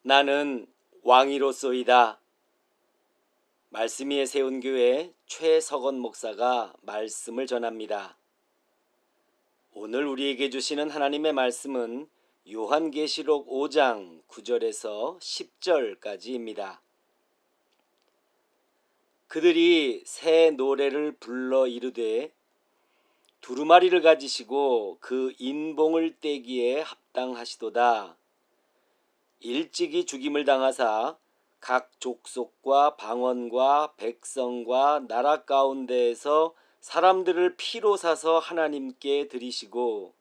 나는 왕이로소이다. 말씀 위에 세운 교회 최석원 목사가 말씀을 전합니다. 오늘 우리에게 주시는 하나님의 말씀은 요한계시록 5장 9절에서 10절까지입니다. 그들이 새 노래를 불러 이르되 두루마리를 가지시고 그 인봉을 떼기에 합당하시도다. 일찍이 죽임을 당하사 각 족속과 방언과 백성과 나라 가운데에서 사람들을 피로 사서 하나님께 드리시고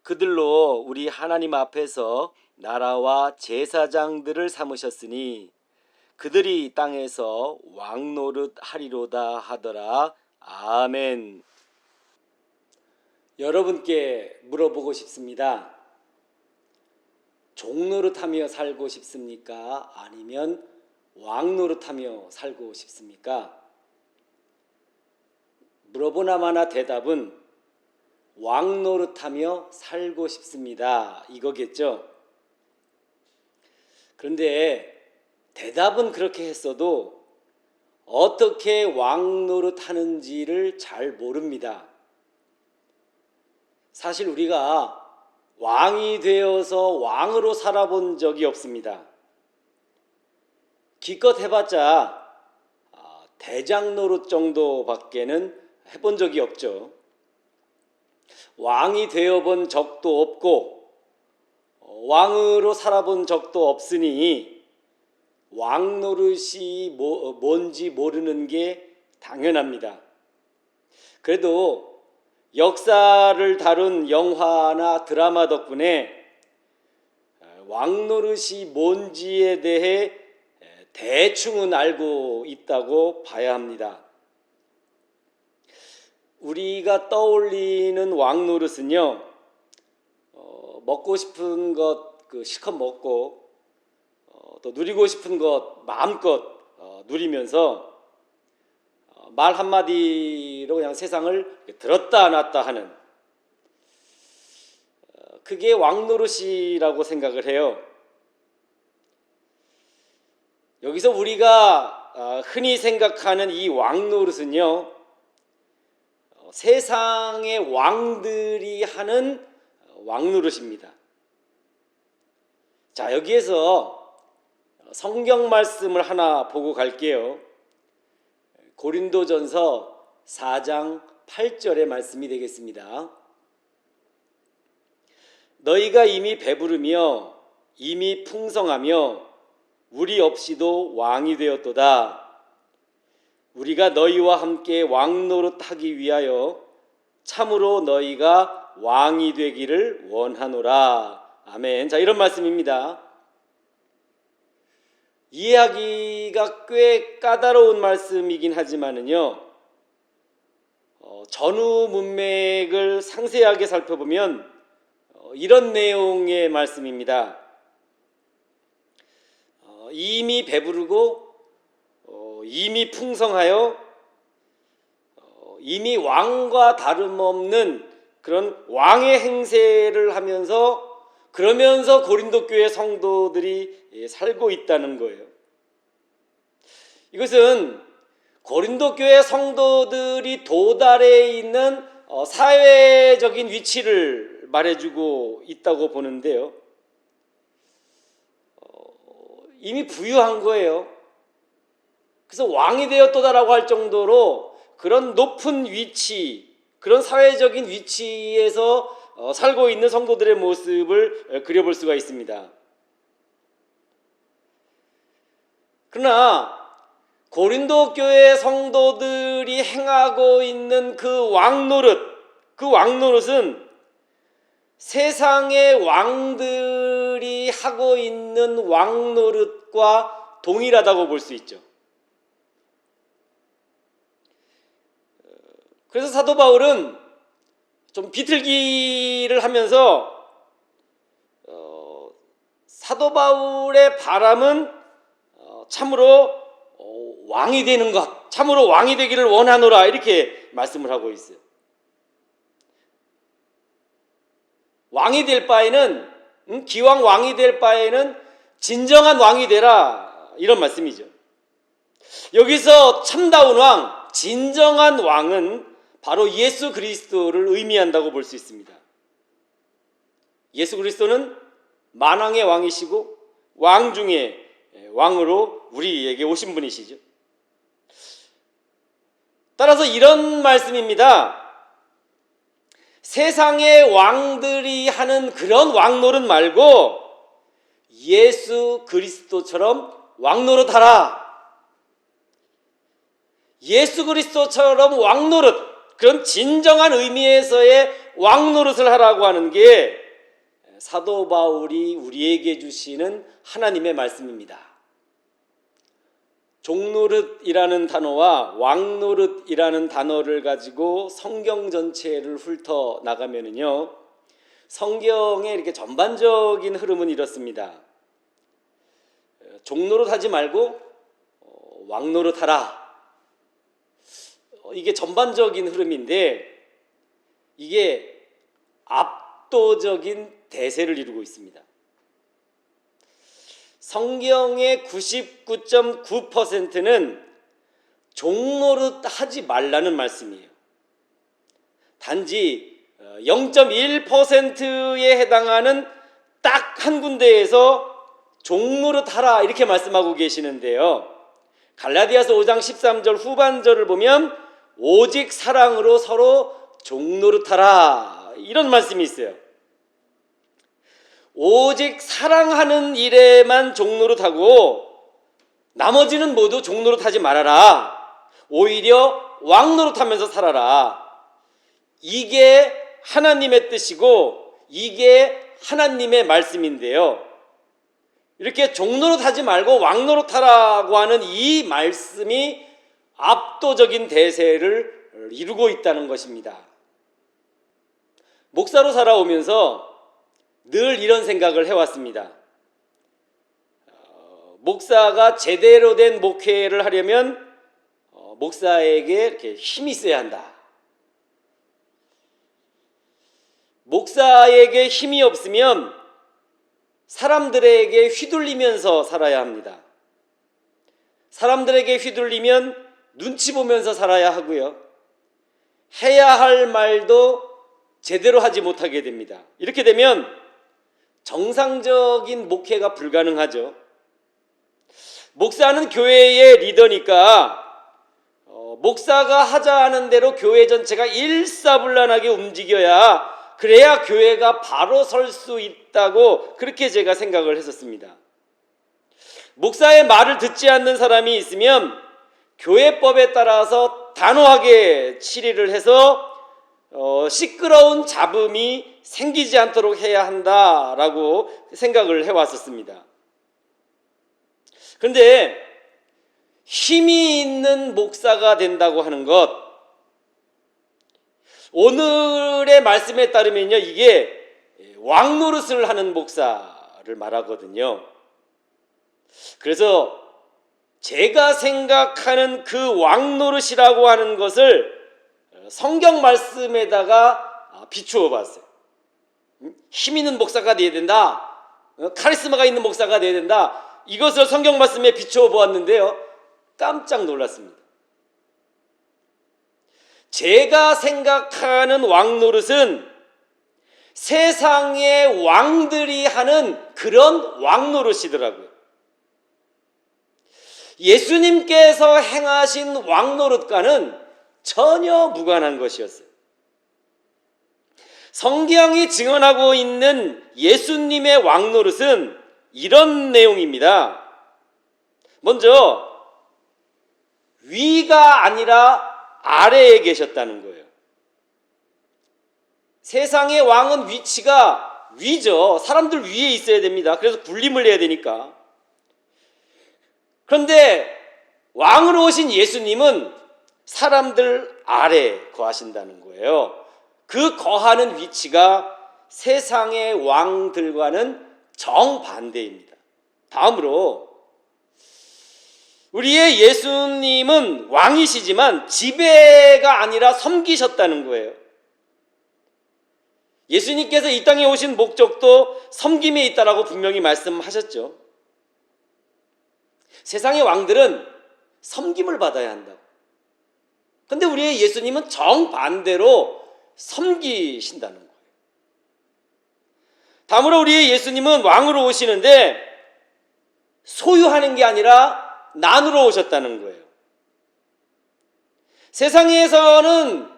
그들로 우리 하나님 앞에서 나라와 제사장들을 삼으셨으니 그들이 땅에서 왕노릇 하리로다 하더라. 아멘. 여러분께 물어보고 싶습니다. 종노릇하며 살고 싶습니까? 아니면 왕노릇하며 살고 싶습니까? 물어보나마나 대답은 왕노릇하며 살고 싶습니다. 이거겠죠? 그런데 대답은 그렇게 했어도 어떻게 왕노릇하는지를 잘 모릅니다. 사실 우리가 왕이 되어서 왕으로 살아본 적이 없습니다. 기껏 해봤자 대장 노릇 정도밖에는 해본 적이 없죠. 왕이 되어본 적도 없고 왕으로 살아본 적도 없으니 왕 노릇이 뭔지 모르는 게 당연합니다. 그래도 역사를 다룬 영화나 드라마 덕분에 왕 노릇이 뭔지에 대해 대충은 알고 있다고 봐야 합니다. 우리가 떠올리는 왕 노릇은요, 먹고 싶은 것 실컷 먹고 또 누리고 싶은 것 마음껏 누리면서 말 한마디로 그냥 세상을 들었다 놨다 하는, 그게 왕노릇이라고 생각을 해요. 여기서 우리가 흔히 생각하는 이 왕노릇은요, 세상의 왕들이 하는 왕노릇입니다. 자, 여기에서 성경 말씀을 하나 보고 갈게요. 고린도전서 4장 8절의 말씀이 되겠습니다. 너희가 이미 배부르며 이미 풍성하며 우리 없이도 왕이 되었도다. 우리가 너희와 함께 왕노릇하기 위하여 참으로 너희가 왕이 되기를 원하노라. 아멘. 자, 이런 말씀입니다. 이해하기가 꽤 까다로운 말씀이긴 하지만은요, 전후 문맥을 상세하게 살펴보면 이런 내용의 말씀입니다. 이미 배부르고 이미 풍성하여 이미 왕과 다름없는 그런 왕의 행세를 하면서 그러면서 고린도 교회 성도들이 살고 있다는 거예요. 이것은 고린도 교회 성도들이 도달해 있는 사회적인 위치를 말해주고 있다고 보는데요. 이미 부유한 거예요. 그래서 왕이 되었도다라고 할 정도로 그런 높은 위치, 그런 사회적인 위치에서 살고 있는 성도들의 모습을 그려볼 수가 있습니다. 그러나 고린도 교회 성도들이 행하고 있는 그 왕노릇은 세상의 왕들이 하고 있는 왕노릇과 동일하다고 볼 수 있죠. 그래서 사도 바울은 좀 비틀기를 하면서 사도 바울의 바람은 참으로 왕이 되는 것, 참으로 왕이 되기를 원하노라, 이렇게 말씀을 하고 있어요. 왕이 될 바에는 기왕 왕이 될 바에는 진정한 왕이 되라, 이런 말씀이죠. 여기서 참다운 왕, 진정한 왕은 바로 예수 그리스도를 의미한다고 볼 수 있습니다. 예수 그리스도는 만왕의 왕이시고 왕 중에 왕으로 우리에게 오신 분이시죠. 따라서 이런 말씀입니다. 세상의 왕들이 하는 그런 왕노릇 말고 예수 그리스도처럼 왕노릇하라. 예수 그리스도처럼 왕노릇, 그런 진정한 의미에서의 왕노릇을 하라고 하는 게 사도 바울이 우리에게 주시는 하나님의 말씀입니다. 종노릇이라는 단어와 왕노릇이라는 단어를 가지고 성경 전체를 훑어 나가면은요, 성경의 이렇게 전반적인 흐름은 이렇습니다. 종노릇 하지 말고 왕노릇 하라. 이게 전반적인 흐름인데 이게 압도적인 대세를 이루고 있습니다. 성경의 99.9%는 종노릇 하지 말라는 말씀이에요. 단지 0.1%에 해당하는 딱 한 군데에서 종노릇 하라 이렇게 말씀하고 계시는데요, 갈라디아서 5장 13절 후반절을 보면 오직 사랑으로 서로 종노릇 하라, 이런 말씀이 있어요. 오직 사랑하는 일에만 종노릇하고 나머지는 모두 종노릇하지 말아라. 오히려 왕노릇하면서 살아라. 이게 하나님의 뜻이고 이게 하나님의 말씀인데요, 이렇게 종노릇하지 말고 왕노릇하라고 하는 이 말씀이 압도적인 대세를 이루고 있다는 것입니다. 목사로 살아오면서 늘 이런 생각을 해왔습니다. 목사가 제대로 된 목회를 하려면 목사에게 이렇게 힘이 있어야 한다. 목사에게 힘이 없으면 사람들에게 휘둘리면서 살아야 합니다. 사람들에게 휘둘리면 눈치 보면서 살아야 하고요, 해야 할 말도 제대로 하지 못하게 됩니다. 이렇게 되면 정상적인 목회가 불가능하죠. 목사는 교회의 리더니까 목사가 하자는 대로 교회 전체가 일사불란하게 움직여야, 그래야 교회가 바로 설 수 있다고 그렇게 제가 생각을 했었습니다. 목사의 말을 듣지 않는 사람이 있으면 교회법에 따라서 단호하게 치리를 해서 시끄러운 잡음이 생기지 않도록 해야 한다라고 생각을 해왔었습니다. 그런데 힘이 있는 목사가 된다고 하는 것, 오늘의 말씀에 따르면요, 이게 왕노릇을 하는 목사를 말하거든요. 그래서 제가 생각하는 그 왕노릇이라고 하는 것을 성경 말씀에다가 비추어 봤어요. 힘 있는 목사가 돼야 된다, 카리스마가 있는 목사가 돼야 된다, 이것을 성경 말씀에 비추어 보았는데요, 깜짝 놀랐습니다. 제가 생각하는 왕노릇은 세상의 왕들이 하는 그런 왕노릇이더라고요. 예수님께서 행하신 왕노릇과는 전혀 무관한 것이었어요. 성경이 증언하고 있는 예수님의 왕노릇은 이런 내용입니다. 먼저 위가 아니라 아래에 계셨다는 거예요. 세상의 왕은 위치가 위죠. 사람들 위에 있어야 됩니다. 그래서 군림을 해야 되니까. 그런데 왕으로 오신 예수님은 사람들 아래에 거하신다는 거예요. 그 거하는 위치가 세상의 왕들과는 정반대입니다. 다음으로 우리의 예수님은 왕이시지만 지배가 아니라 섬기셨다는 거예요. 예수님께서 이 땅에 오신 목적도 섬김에 있다라고 분명히 말씀하셨죠. 세상의 왕들은 섬김을 받아야 한다고. 근데 우리의 예수님은 정반대로 섬기신다는 거예요. 다음으로 우리의 예수님은 왕으로 오시는데 소유하는 게 아니라 나누러 오셨다는 거예요. 세상에서는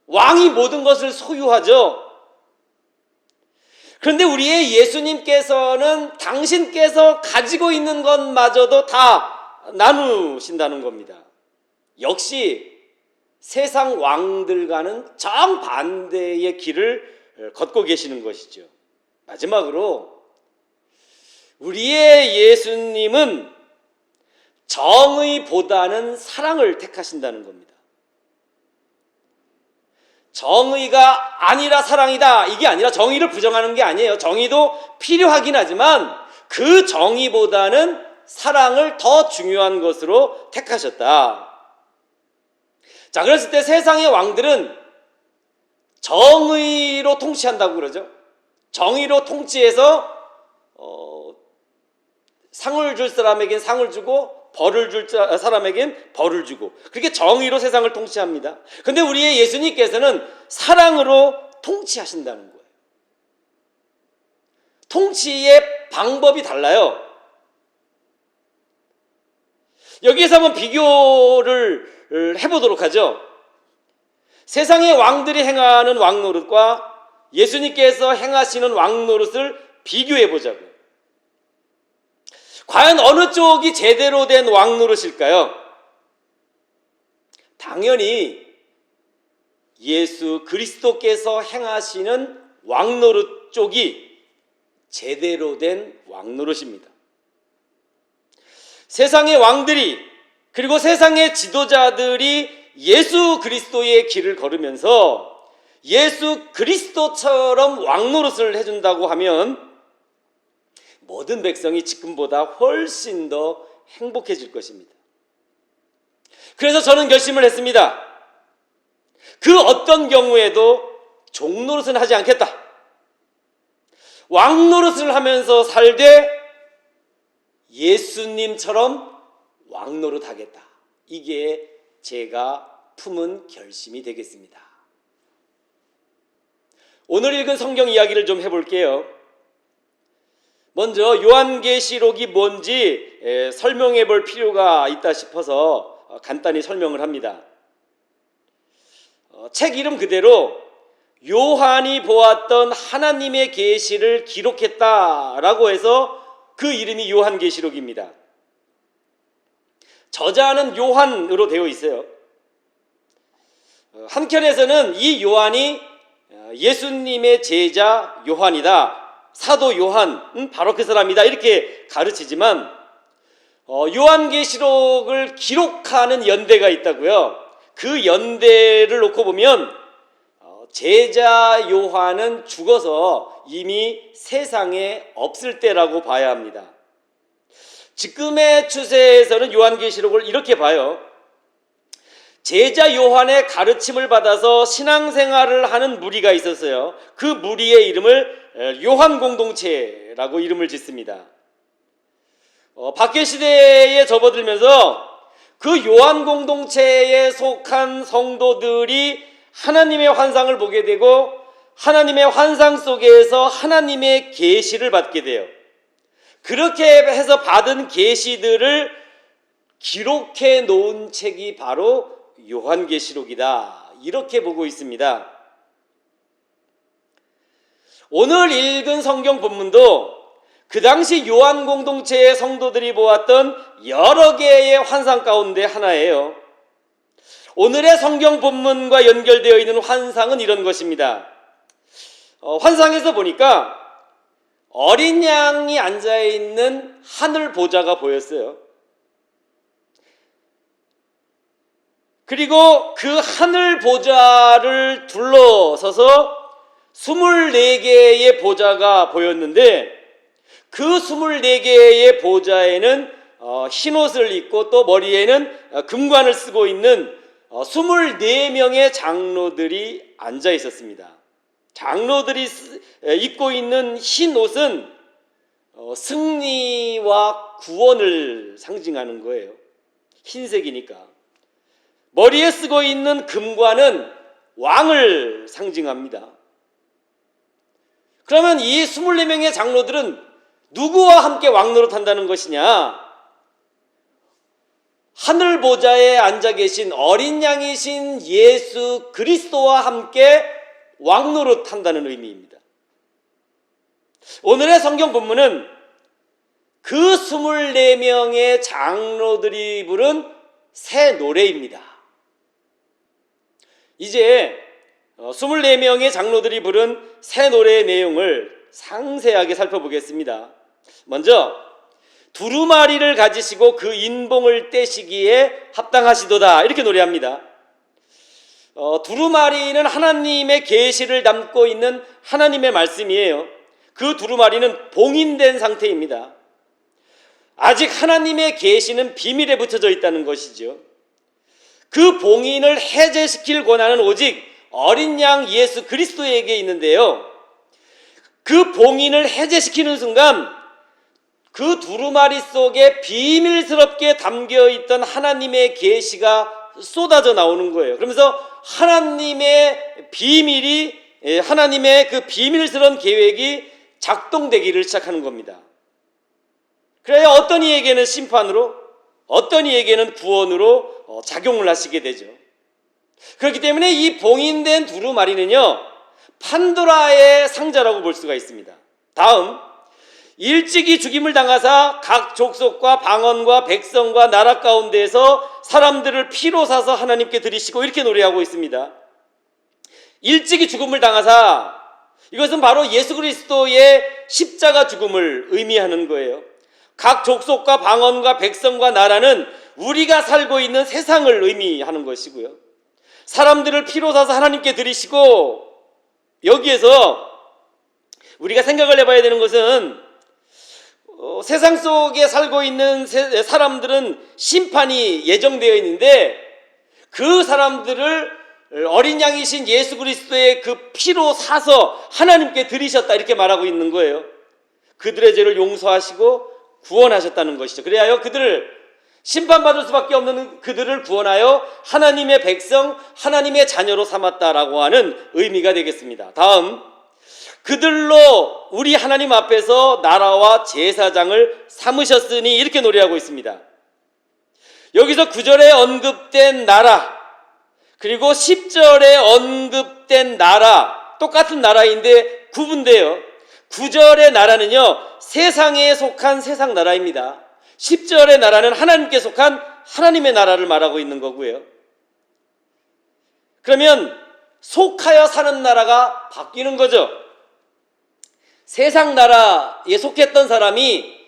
왕이 모든 것을 소유하죠. 그런데 우리의 예수님께서는 당신께서 가지고 있는 것마저도 다 나누신다는 겁니다. 역시 세상 왕들과는 정반대의 길을 걷고 계시는 것이죠. 마지막으로 우리의 예수님은 정의보다는 사랑을 택하신다는 겁니다. 정의가 아니라 사랑이다, 이게 아니라 정의를 부정하는 게 아니에요. 정의도 필요하긴 하지만 그 정의보다는 사랑을 더 중요한 것으로 택하셨다. 자, 그랬을 때 세상의 왕들은 정의로 통치한다고 그러죠. 정의로 통치해서 상을 줄 사람에겐 상을 주고 벌을 줄 사람에겐 벌을 주고, 그렇게 정의로 세상을 통치합니다. 근데 우리의 예수님께서는 사랑으로 통치하신다는 거예요. 통치의 방법이 달라요. 여기에서 한번 비교를 해보도록 하죠. 세상의 왕들이 행하는 왕노릇과 예수님께서 행하시는 왕노릇을 비교해 보자고요. 과연 어느 쪽이 제대로 된 왕노릇일까요? 당연히 예수 그리스도께서 행하시는 왕노릇 쪽이 제대로 된 왕노릇입니다. 세상의 왕들이, 그리고 세상의 지도자들이 예수 그리스도의 길을 걸으면서 예수 그리스도처럼 왕노릇을 해준다고 하면 모든 백성이 지금보다 훨씬 더 행복해질 것입니다. 그래서 저는 결심을 했습니다. 그 어떤 경우에도 종노릇은 하지 않겠다. 왕노릇을 하면서 살되 예수님처럼 왕노릇 하겠다. 이게 제가 품은 결심이 되겠습니다. 오늘 읽은 성경 이야기를 좀 해볼게요. 먼저 요한계시록이 뭔지 설명해 볼 필요가 있다 싶어서 간단히 설명을 합니다. 책 이름 그대로 요한이 보았던 하나님의 계시를 기록했다라고 해서 그 이름이 요한계시록입니다. 저자는 요한으로 되어 있어요. 한편에서는 이 요한이 예수님의 제자 요한이다, 사도 요한, 바로 그 사람이다, 이렇게 가르치지만 요한계시록을 기록하는 연대가 있다고요. 그 연대를 놓고 보면 제자 요한은 죽어서 이미 세상에 없을 때라고 봐야 합니다. 지금의 추세에서는 요한계시록을 이렇게 봐요. 제자 요한의 가르침을 받아서 신앙생활을 하는 무리가 있었어요. 그 무리의 이름을 요한 공동체라고 이름을 짓습니다. 박해시대에 접어들면서 그 요한 공동체에 속한 성도들이 하나님의 환상을 보게 되고 하나님의 환상 속에서 하나님의 계시를 받게 돼요. 그렇게 해서 받은 계시들을 기록해 놓은 책이 바로 요한계시록이다, 이렇게 보고 있습니다. 오늘 읽은 성경 본문도 그 당시 요한 공동체의 성도들이 보았던 여러 개의 환상 가운데 하나예요. 오늘의 성경 본문과 연결되어 있는 환상은 이런 것입니다. 환상에서 보니까 어린 양이 앉아있는 하늘 보좌가 보였어요. 그리고 그 하늘 보좌를 둘러서서 24개의 보좌가 보였는데 그 24개의 보좌에는 흰옷을 입고 또 머리에는 금관을 쓰고 있는 24명의 장로들이 앉아 있었습니다. 장로들이 입고 있는 흰 옷은 승리와 구원을 상징하는 거예요. 흰색이니까. 머리에 쓰고 있는 금관은 왕을 상징합니다. 그러면 이 24명의 장로들은 누구와 함께 왕노릇한다는 것이냐? 하늘 보좌에 앉아 계신 어린 양이신 예수 그리스도와 함께 왕노릇한다는 의미입니다. 오늘의 성경 본문은 그 24명의 장로들이 부른 새 노래입니다. 이제 24명의 장로들이 부른 새 노래의 내용을 상세하게 살펴보겠습니다. 먼저 두루마리를 가지시고 그 인봉을 떼시기에 합당하시도다, 이렇게 노래합니다. 두루마리는 하나님의 계시를 담고 있는 하나님의 말씀이에요. 그 두루마리는 봉인된 상태입니다. 아직 하나님의 계시는 비밀에 붙여져 있다는 것이죠. 그 봉인을 해제시킬 권한은 오직 어린 양 예수 그리스도에게 있는데요, 그 봉인을 해제시키는 순간 그 두루마리 속에 비밀스럽게 담겨있던 하나님의 계시가 쏟아져 나오는 거예요. 그러면서 하나님의 비밀이, 하나님의 그 비밀스러운 계획이 작동되기를 시작하는 겁니다. 그래야 어떤 이에게는 심판으로, 어떤 이에게는 구원으로 작용을 하시게 되죠. 그렇기 때문에 이 봉인된 두루마리는요, 판도라의 상자라고 볼 수가 있습니다. 다음, 일찍이 죽임을 당하사 각 족속과 방언과 백성과 나라 가운데에서 사람들을 피로 사서 하나님께 드리시고, 이렇게 노래하고 있습니다. 일찍이 죽음을 당하사, 이것은 바로 예수 그리스도의 십자가 죽음을 의미하는 거예요. 각 족속과 방언과 백성과 나라는 우리가 살고 있는 세상을 의미하는 것이고요, 사람들을 피로 사서 하나님께 드리시고, 여기에서 우리가 생각을 해봐야 되는 것은 세상 속에 살고 있는 사람들은 심판이 예정되어 있는데, 그 사람들을 어린 양이신 예수 그리스도의 그 피로 사서 하나님께 드리셨다, 이렇게 말하고 있는 거예요. 그들의 죄를 용서하시고 구원하셨다는 것이죠. 그래야 그들을, 심판받을 수밖에 없는 그들을 구원하여 하나님의 백성, 하나님의 자녀로 삼았다라고 하는 의미가 되겠습니다. 다음, 그들로 우리 하나님 앞에서 나라와 제사장을 삼으셨으니, 이렇게 노래하고 있습니다. 여기서 9절에 언급된 나라, 그리고 10절에 언급된 나라, 똑같은 나라인데 구분돼요. 9절의 나라는요, 세상에 속한 세상 나라입니다. 10절의 나라는 하나님께 속한 하나님의 나라를 말하고 있는 거고요. 그러면 속하여 사는 나라가 바뀌는 거죠. 세상 나라에 속했던 사람이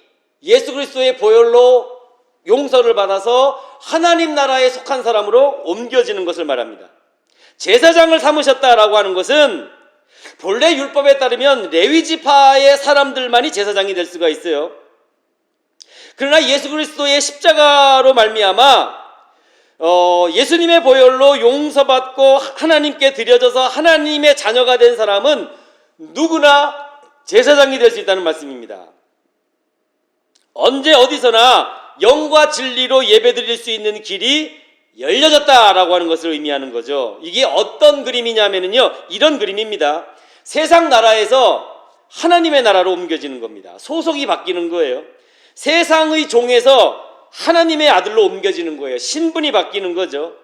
예수 그리스도의 보혈로 용서를 받아서 하나님 나라에 속한 사람으로 옮겨지는 것을 말합니다. 제사장을 삼으셨다라고 하는 것은 본래 율법에 따르면 레위 지파의 사람들만이 제사장이 될 수가 있어요. 그러나 예수 그리스도의 십자가로 말미암아 예수님의 보혈로 용서받고 하나님께 드려져서 하나님의 자녀가 된 사람은 누구나 제사장이 될 수 있다는 말씀입니다. 언제 어디서나 영과 진리로 예배드릴 수 있는 길이 열려졌다라고 하는 것을 의미하는 거죠. 이게 어떤 그림이냐면요, 이런 그림입니다. 세상 나라에서 하나님의 나라로 옮겨지는 겁니다. 소속이 바뀌는 거예요. 세상의 종에서 하나님의 아들로 옮겨지는 거예요. 신분이 바뀌는 거죠.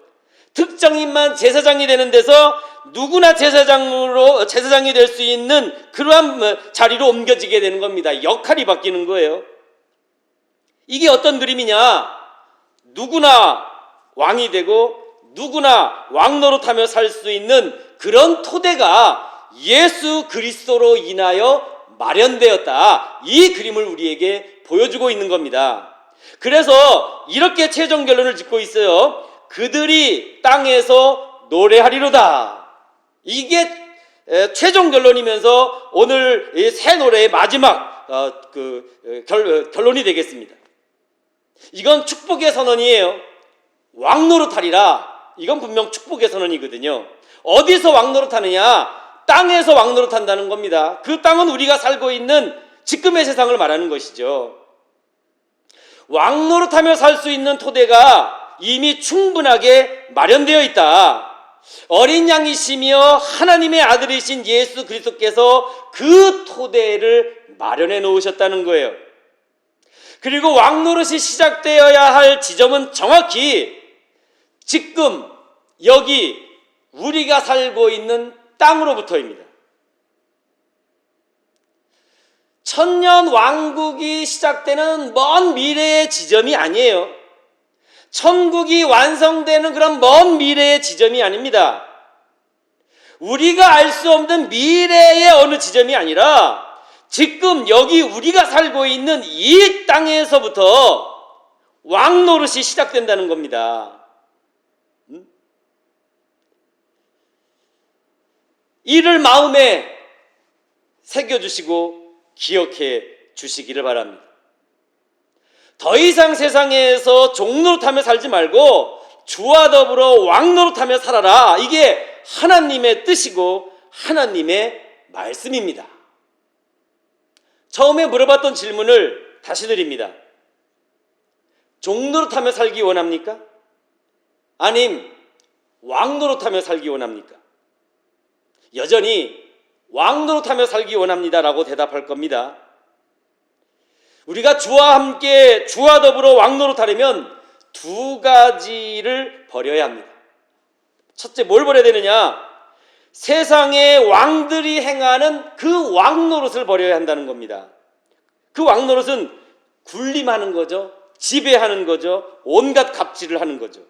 특정인만 제사장이 되는 데서 누구나 제사장이 될 수 있는 그러한 자리로 옮겨지게 되는 겁니다. 역할이 바뀌는 거예요. 이게 어떤 그림이냐? 누구나 왕이 되고 누구나 왕노릇하며 살 수 있는 그런 토대가 예수 그리스도로 인하여 마련되었다. 이 그림을 우리에게 보여주고 있는 겁니다. 그래서 이렇게 최종 결론을 짓고 있어요. 그들이 땅에서 노래하리로다. 이게 최종 결론이면서 오늘 이 새 노래의 마지막 결론이 되겠습니다. 이건 축복의 선언이에요. 왕노릇하리라. 이건 분명 축복의 선언이거든요. 어디서 왕노릇하느냐? 땅에서 왕노릇한다는 겁니다. 그 땅은 우리가 살고 있는 지금의 세상을 말하는 것이죠. 왕 노릇하며 살 수 있는 토대가 이미 충분하게 마련되어 있다. 어린 양이시며 하나님의 아들이신 예수 그리스도께서 그 토대를 마련해 놓으셨다는 거예요. 그리고 왕 노릇이 시작되어야 할 지점은 정확히 지금 여기 우리가 살고 있는 땅으로부터입니다. 천년 왕국이 시작되는 먼 미래의 지점이 아니에요. 천국이 완성되는 그런 먼 미래의 지점이 아닙니다. 우리가 알 수 없는 미래의 어느 지점이 아니라 지금 여기 우리가 살고 있는 이 땅에서부터 왕 노릇이 시작된다는 겁니다. 이를 마음에 새겨주시고 기억해 주시기를 바랍니다. 더 이상 세상에서 종 노릇하며 살지 말고 주와 더불어 왕 노릇하며 살아라. 이게 하나님의 뜻이고 하나님의 말씀입니다. 처음에 물어봤던 질문을 다시 드립니다. 종 노릇하며 살기 원합니까? 아님 왕 노릇하며 살기 원합니까? 여전히 왕 노릇하며 살기 원합니다라고 대답할 겁니다. 우리가 주와 함께 주와 더불어 왕 노릇하려면 두 가지를 버려야 합니다. 첫째, 뭘 버려야 되느냐? 세상의 왕들이 행하는 그 왕 노릇을 버려야 한다는 겁니다. 그 왕 노릇은 군림하는 거죠. 지배하는 거죠. 온갖 갑질을 하는 거죠.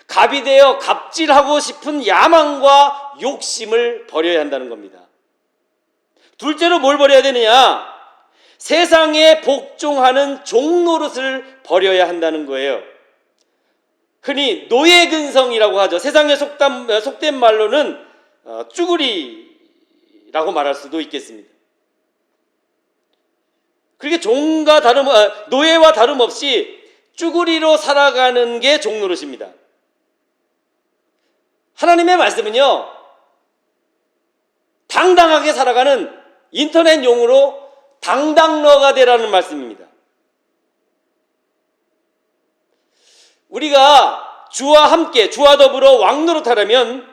갑이 되어 갑질하고 싶은 야망과 욕심을 버려야 한다는 겁니다. 둘째로 뭘 버려야 되느냐? 세상에 복종하는 종 노릇을 버려야 한다는 거예요. 흔히 노예근성이라고 하죠. 세상에 속된 말로는 쭈구리라고 말할 수도 있겠습니다. 그렇게 노예와 다름없이 쭈구리로 살아가는 게 종 노릇입니다. 하나님의 말씀은요, 당당하게 살아가는 인터넷 용어로 당당러가 되라는 말씀입니다. 우리가 주와 함께 주와 더불어 왕 노릇하려면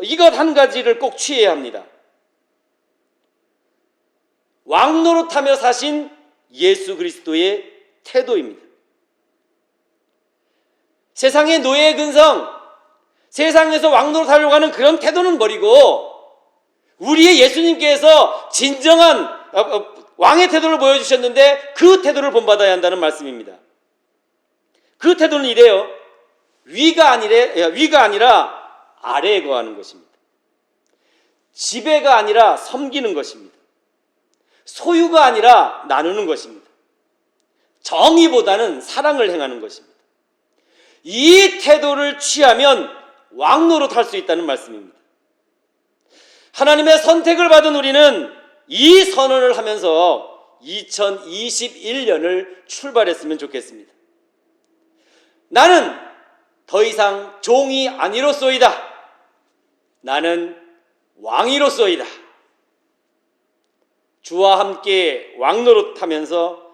이것 한 가지를 꼭 취해야 합니다. 왕 노릇하며 사신 예수 그리스도의 태도입니다. 세상의 노예 근성, 세상에서 왕 노릇하려고 하는 그런 태도는 버리고 우리의 예수님께서 진정한 왕의 태도를 보여주셨는데 그 태도를 본받아야 한다는 말씀입니다. 그 태도는 이래요. 위가 아니라 아래에 거하는 것입니다. 지배가 아니라 섬기는 것입니다. 소유가 아니라 나누는 것입니다. 정의보다는 사랑을 행하는 것입니다. 이 태도를 취하면 왕 노릇할 수 있다는 말씀입니다. 하나님의 선택을 받은 우리는 이 선언을 하면서 2021년을 출발했으면 좋겠습니다. 나는 더 이상 종이 아니로소이다. 나는 왕이로소이다. 주와 함께 왕 노릇하면서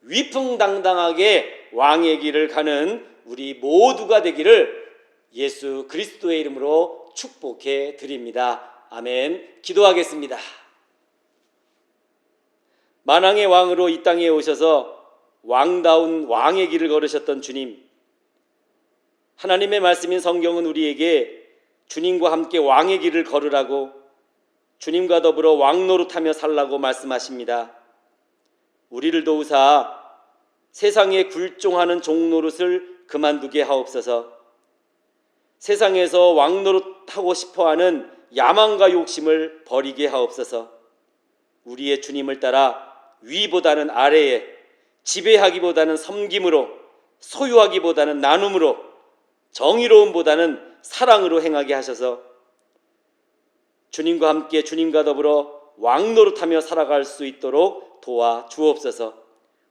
위풍당당하게 왕의 길을 가는 우리 모두가 되기를 예수 그리스도의 이름으로 축복해 드립니다. 아멘. 기도하겠습니다. 만왕의 왕으로 이 땅에 오셔서 왕다운 왕의 길을 걸으셨던 주님, 하나님의 말씀인 성경은 우리에게 주님과 함께 왕의 길을 걸으라고, 주님과 더불어 왕 노릇하며 살라고 말씀하십니다. 우리를 도우사 세상에 굴종하는 종 노릇을 그만두게 하옵소서. 세상에서 왕 노릇하고 싶어하는 야망과 욕심을 버리게 하옵소서. 우리의 주님을 따라 위보다는 아래에, 지배하기보다는 섬김으로, 소유하기보다는 나눔으로, 정의로움보다는 사랑으로 행하게 하셔서 주님과 함께 주님과 더불어 왕 노릇하며 살아갈 수 있도록 도와 주옵소서.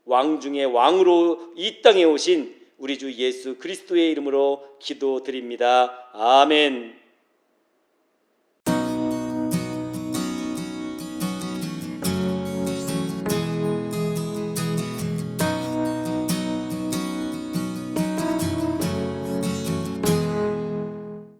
왕 중에 왕으로 이 땅에 오신 우리 주 예수 그리스도의 이름으로 기도드립니다. 아멘.